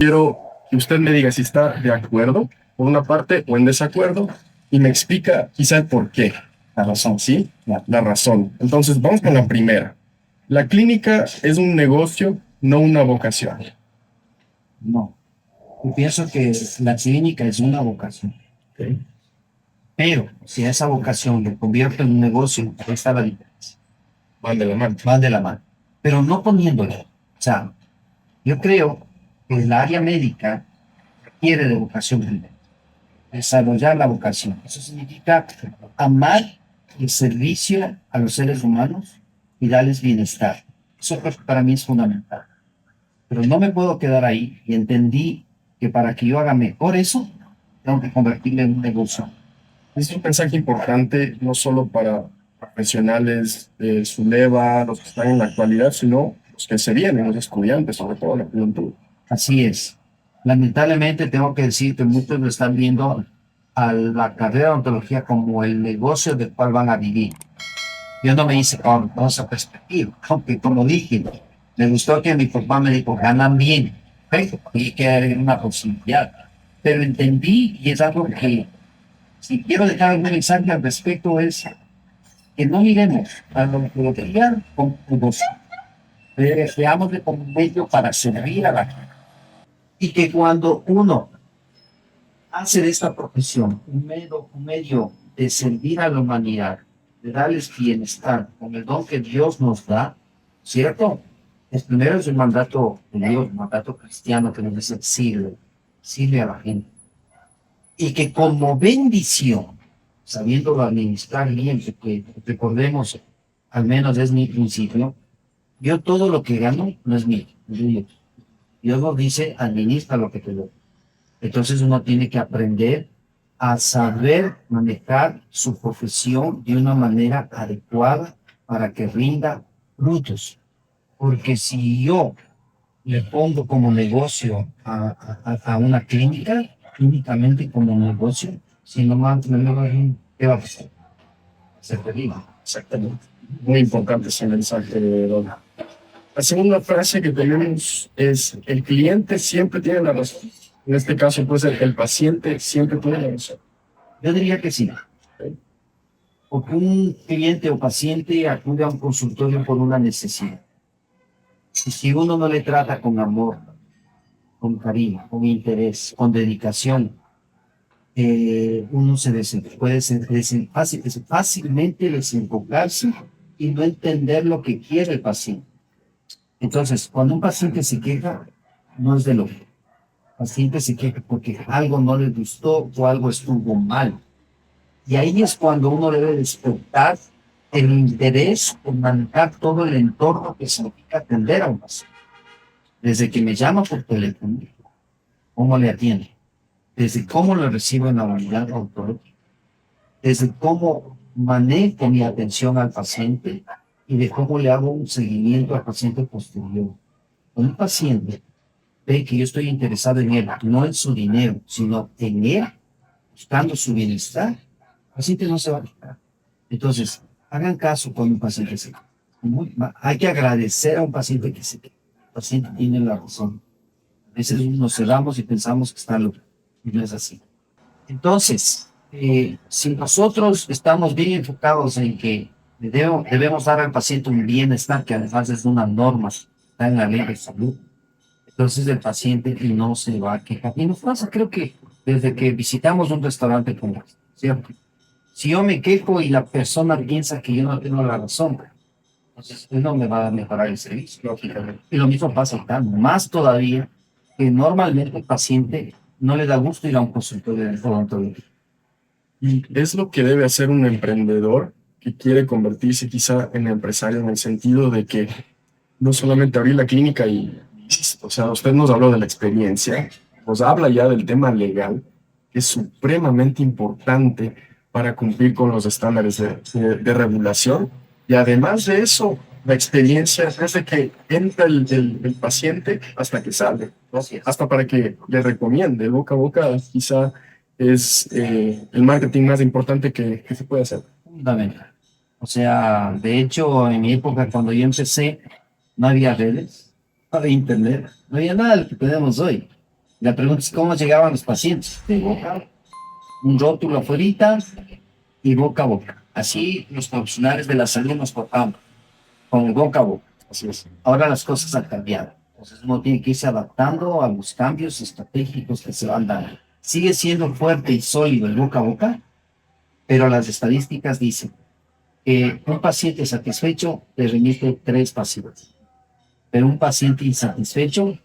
Quiero que usted me diga si está de acuerdo por una parte o en desacuerdo y me explica quizá el por qué. La razón, ¿sí? La razón. Entonces, vamos con la primera. La clínica es un negocio, no una vocación. No, yo pienso que la clínica es una vocación, Ok. pero si esa vocación lo convierte en un negocio, ahí está la diferencia. Van de la mano. Van de la mano, pero no poniéndole. O sea, yo creo que el área médica requiere de vocación primero, desarrollar la vocación. Eso significa amar el servicio a los seres humanos y darles bienestar. Eso creo que para mí es fundamental. Pero no me puedo quedar ahí y entendí que para que yo haga mejor eso, tengo que convertirlo en un negocio. Es un mensaje importante no solo para profesionales de su leva, los que están en la actualidad, sino los que se vienen, los estudiantes, sobre todo la juventud. Así es. Lamentablemente tengo que decir que muchos lo están viendo a la carrera de odontología como el negocio del cual van a vivir. Yo no me hice con esa perspectiva, aunque como dije, me gustó que mi papá me dijo, ganan bien, perfecto, y que era una posibilidad. Pero entendí, y es algo que, si quiero dejar algún mensaje al respecto, es que no miremos a la odontología como un negocio, veámosle como un medio para servir a la gente. Y que cuando uno hace de esta profesión un medio de servir a la humanidad, de darles bienestar con el don que Dios nos da, ¿cierto? El primero es un mandato de Dios, un mandato cristiano que nos dice sirve, sirve a la gente. Y que como bendición, sabiéndolo administrar bien, porque recordemos, al menos es mi principio, yo todo lo que gano no es mío, es de Dios. Dios nos dice, administra lo que te doy. Entonces uno tiene que aprender a saber manejar su profesión de una manera adecuada para que rinda frutos. Porque si yo le pongo como negocio a una clínica, clínicamente como negocio, si no más, ¿qué va a pasar? Se termina. Exactamente. Muy importante ese mensaje, Dona. La segunda frase que tenemos es, el cliente siempre tiene la razón. En este caso, puede ser, el paciente siempre tiene la razón. Yo diría que sí. ¿Ok? Porque un cliente o paciente acude a un consultorio por una necesidad. Y si uno no le trata con amor, con cariño, con interés, con dedicación, uno puede fácilmente desenfocarse y no entender lo que quiere el paciente. Entonces, cuando un paciente se queja, no es de lo que el paciente se queja porque algo no le gustó o algo estuvo mal. Y ahí es cuando uno debe despertar el interés en manejar todo el entorno que significa atender a un paciente. Desde que me llama por teléfono, cómo le atiendo, desde cómo lo recibo en la unidad odontológica, desde cómo manejo mi atención al paciente y de cómo le hago un seguimiento al paciente posterior. Cuando un paciente ve que yo estoy interesado en él, no en su dinero, sino en él, buscando su bienestar, el paciente no se va a quitar. Entonces, hagan caso cuando un paciente se queja. Hay que agradecer a un paciente que se queja. El paciente tiene la razón. A veces nos cerramos y pensamos que está loco, y no es así. Entonces, si nosotros estamos bien enfocados en que debemos dar al paciente un bienestar, que además es una norma, está en la ley de salud, entonces el paciente no se va a quejar. Y nos pasa, creo que desde que visitamos un restaurante como este, ¿cierto? Si yo me quejo y la persona piensa que yo no tengo la razón, entonces él no me va a mejorar el servicio, lógicamente. Y lo mismo pasa acá, más todavía que normalmente el paciente no le da gusto ir a un consultorio de odontología. Y es lo que debe hacer un emprendedor que quiere convertirse quizá en empresario en el sentido de que no solamente abrir la clínica y listo. O sea, usted nos habló de la experiencia, nos habla ya del tema legal, que es supremamente importante para cumplir con los estándares de regulación. Y además de eso, la experiencia desde que entra el paciente hasta que sale, ¿no? Hasta para que le recomiende, boca a boca, quizá es el marketing más importante que se puede hacer. Fundamental. O sea, de hecho, en mi época, cuando yo empecé, no había redes, no había internet, no había nada de lo que tenemos hoy. La pregunta es cómo llegaban los pacientes. De boca, un rótulo afuera y boca a boca. Así los profesionales de la salud nos tratamos, con el boca a boca. Así es. Ahora las cosas han cambiado. Entonces uno tiene que irse adaptando a los cambios estratégicos que se van dando. Sigue siendo fuerte y sólido el boca a boca, pero las estadísticas dicen que un paciente satisfecho le remite 3 pacientes, pero un paciente insatisfecho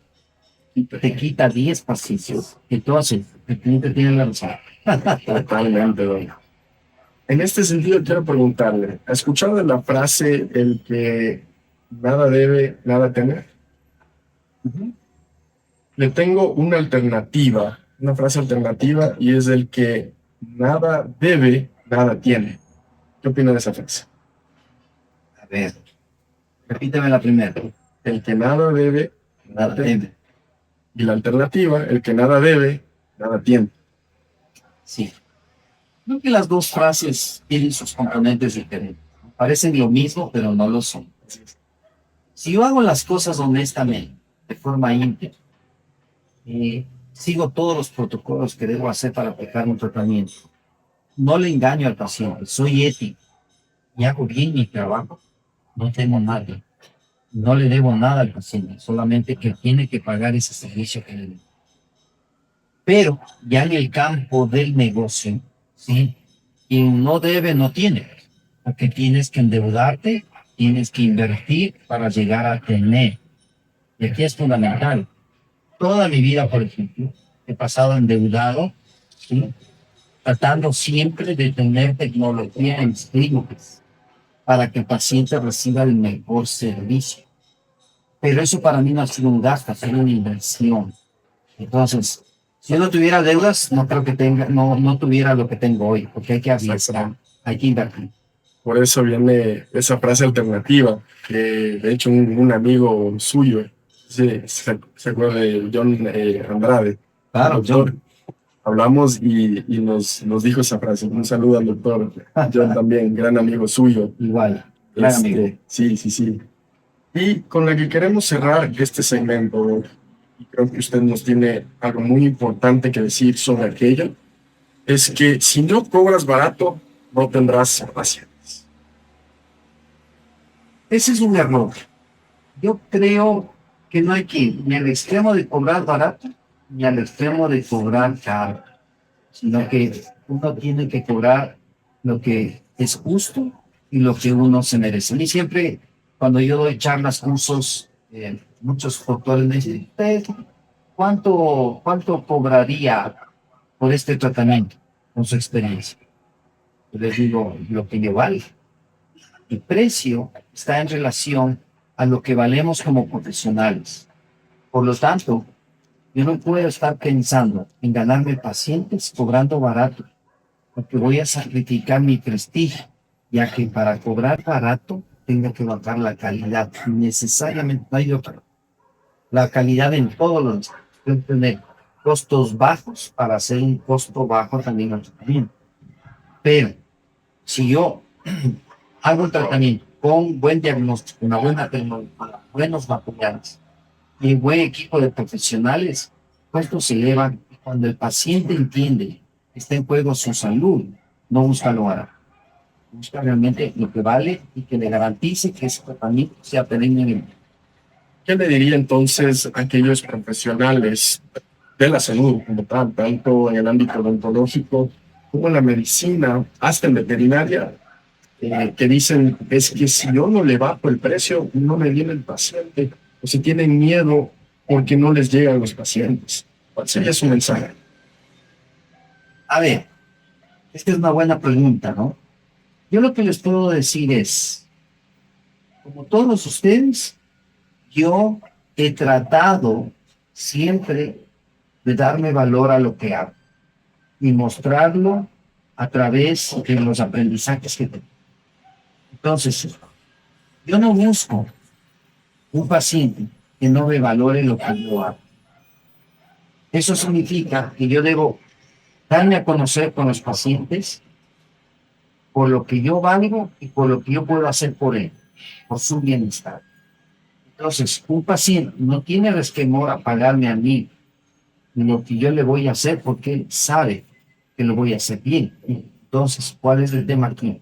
te quita 10 pacientes. Entonces, el cliente tiene la razón. Totalmente, don. En este sentido, quiero preguntarle, ¿ha escuchado la frase el que nada debe, nada teme? Le tengo una alternativa, una frase alternativa, y es el que nada debe, nada tiene. ¿Qué opina de esa frase? A ver, repíteme la primera. El que nada debe, nada Nada teme. teme. Y la alternativa, el que nada debe, nada tiene. Sí. Creo que las dos frases tienen sus componentes diferentes. Parecen lo mismo, pero no lo son. Si yo hago las cosas honestamente, de forma íntegra, sigo todos los protocolos que debo hacer para aplicar un tratamiento, no le engaño al paciente, soy ético y hago bien mi trabajo, no tengo nada. No le debo nada al paciente, solamente que tiene que pagar ese servicio que le debo. Pero ya en el campo del negocio, ¿sí? Quien no debe, no tiene. Porque tienes que endeudarte, tienes que invertir para llegar a tener. Y aquí es fundamental. Toda mi vida, por ejemplo, he pasado endeudado, ¿sí? Tratando siempre de tener tecnología en mis clínicas para que el paciente reciba el mejor servicio. Pero eso para mí no ha sido un gasto, ha sido una inversión. Entonces, si yo no tuviera deudas, no creo que tenga, no tuviera lo que tengo hoy, porque hay que arriesgar, hay que invertir. Por eso viene esa frase alternativa, que de hecho un amigo suyo, se acuerda de John Andrade, Claro, doctor, hablamos y nos dijo esa frase. Un saludo al doctor John también, gran amigo suyo. igual, gran amigo. Sí, sí, sí. Y con la que queremos cerrar este segmento, y creo que usted nos tiene algo muy importante que decir sobre aquello, es que si no cobras barato, no tendrás pacientes. Ese es un error. Yo creo que no hay que ir ni al extremo de cobrar barato, ni al extremo de cobrar caro, sino que uno tiene que cobrar lo que es justo y lo que uno se merece. A mí siempre, cuando yo doy charlas, cursos, muchos doctores me dicen, "¿Usted cuánto cobraría por este tratamiento con su experiencia?" Yo les digo, lo que yo vale. El precio está en relación a lo que valemos como profesionales. Por lo tanto, yo no puedo estar pensando en ganarme pacientes cobrando barato, porque voy a sacrificar mi prestigio, ya que para cobrar barato tengo que bajar la calidad. Necesariamente no hay otra. La calidad en todos los tengo que tener costos bajos para hacer un costo bajo también al tratamiento. Pero si yo hago un tratamiento con buen diagnóstico, una buena tecnología, buenos materiales y un buen equipo de profesionales, costos se elevan. Y cuando el paciente entiende que está en juego su salud, no busca lo barato, busca realmente lo que vale y que le garantice que ese tratamiento sea perenne. ¿Qué le diría entonces a aquellos profesionales de la salud como tal, tanto en el ámbito odontológico como en la medicina, hasta en veterinaria, que dicen, es que si yo no le bajo el precio, no me viene el paciente, o si tienen miedo porque no les llegan los pacientes? ¿Cuál sería su mensaje? A ver, esta es una buena pregunta, ¿no? Yo lo que les puedo decir es, como todos ustedes, yo he tratado siempre de darme valor a lo que hago y mostrarlo a través de los aprendizajes que tengo. Entonces, yo no busco un paciente que no me valore lo que yo hago. Eso significa que yo debo darme a conocer con los pacientes por lo que yo valgo y por lo que yo puedo hacer por él, por su bienestar. Entonces, un paciente no tiene resquemor a pagarme a mí lo que yo le voy a hacer porque él sabe que lo voy a hacer bien. Entonces, ¿cuál es el tema aquí?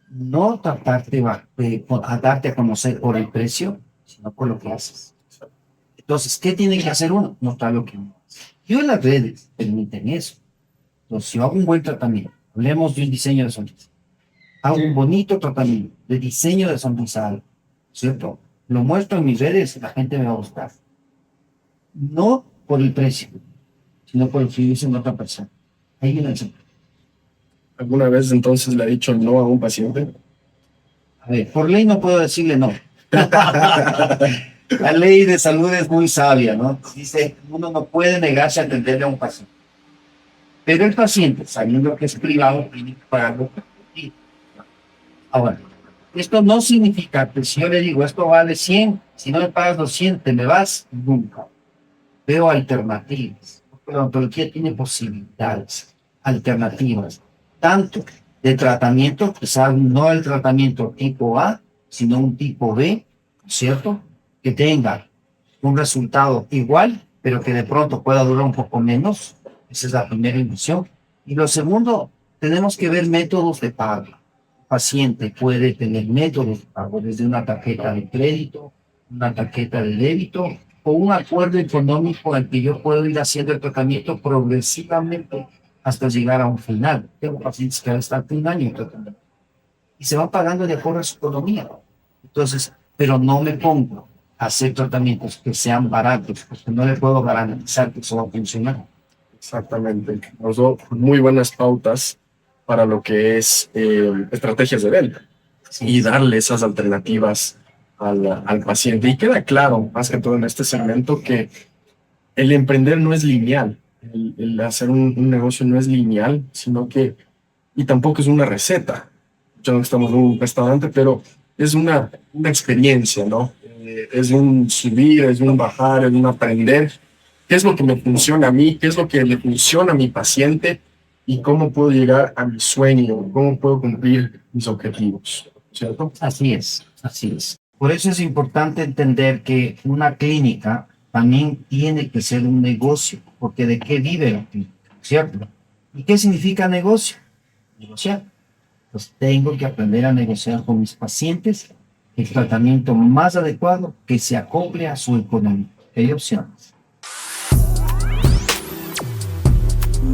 No tratarte a darte a conocer por el precio, sino por lo que haces. Entonces, ¿qué tiene que hacer uno? Notar lo que uno hace. Yo en las redes permiten eso. Entonces, si yo hago un buen tratamiento, hablemos de un diseño de sonrisa, hago un bonito tratamiento de diseño de sonrisa, ¿cierto? Lo muestro en mis redes, la gente me va a gustar. No por el precio, sino por lo que dice en otra persona. Ahí viene el secreto. ¿Alguna vez entonces le ha dicho no a un paciente? A ver, por ley no puedo decirle no. La ley de salud es muy sabia, ¿no? Dice, uno no puede negarse a atenderle a un paciente. Pero el paciente, sabiendo que es privado, tiene que pagarlo. Ahora, esto no significa que si yo le digo, esto vale 100, si no me pagas los 100, te me vas, nunca. Veo alternativas. La odontología tiene posibilidades, alternativas, tanto de tratamiento, quizás no el tratamiento tipo A, sino un tipo B, ¿cierto? Que tenga un resultado igual, pero que de pronto pueda durar un poco menos. Esa es la primera inversión. Y lo segundo, tenemos que ver métodos de pago. El paciente puede tener métodos de pago, desde una tarjeta de crédito, una tarjeta de débito, o un acuerdo económico al que yo puedo ir haciendo el tratamiento progresivamente hasta llegar a un final. Tengo pacientes que están un año en tratamiento y se van pagando de acuerdo a su economía. Entonces, pero no me pongo a hacer tratamientos que sean baratos, porque no le puedo garantizar que eso va a funcionar. Exactamente. Nos dio muy buenas pautas para lo que es estrategias de venta y darle esas alternativas al paciente. Y queda claro, más que todo en este segmento, que el emprender no es lineal. El hacer un negocio no es lineal, sino que, y tampoco es una receta. Ya no estamos en un restaurante, pero es una experiencia, ¿no? Es un subir, es un bajar, es un aprender. ¿Qué es lo que me funciona a mí? ¿Qué es lo que le funciona a mi paciente? ¿Y cómo puedo llegar a mi sueño? ¿Cómo puedo cumplir mis objetivos? ¿Cierto? Así es, así es. Por eso es importante entender que una clínica también tiene que ser un negocio, porque ¿de qué vive la clínica? ¿Cierto? ¿Y qué significa negocio? Negociar. Pues tengo que aprender a negociar con mis pacientes el tratamiento más adecuado que se acople a su economía. Hay opciones.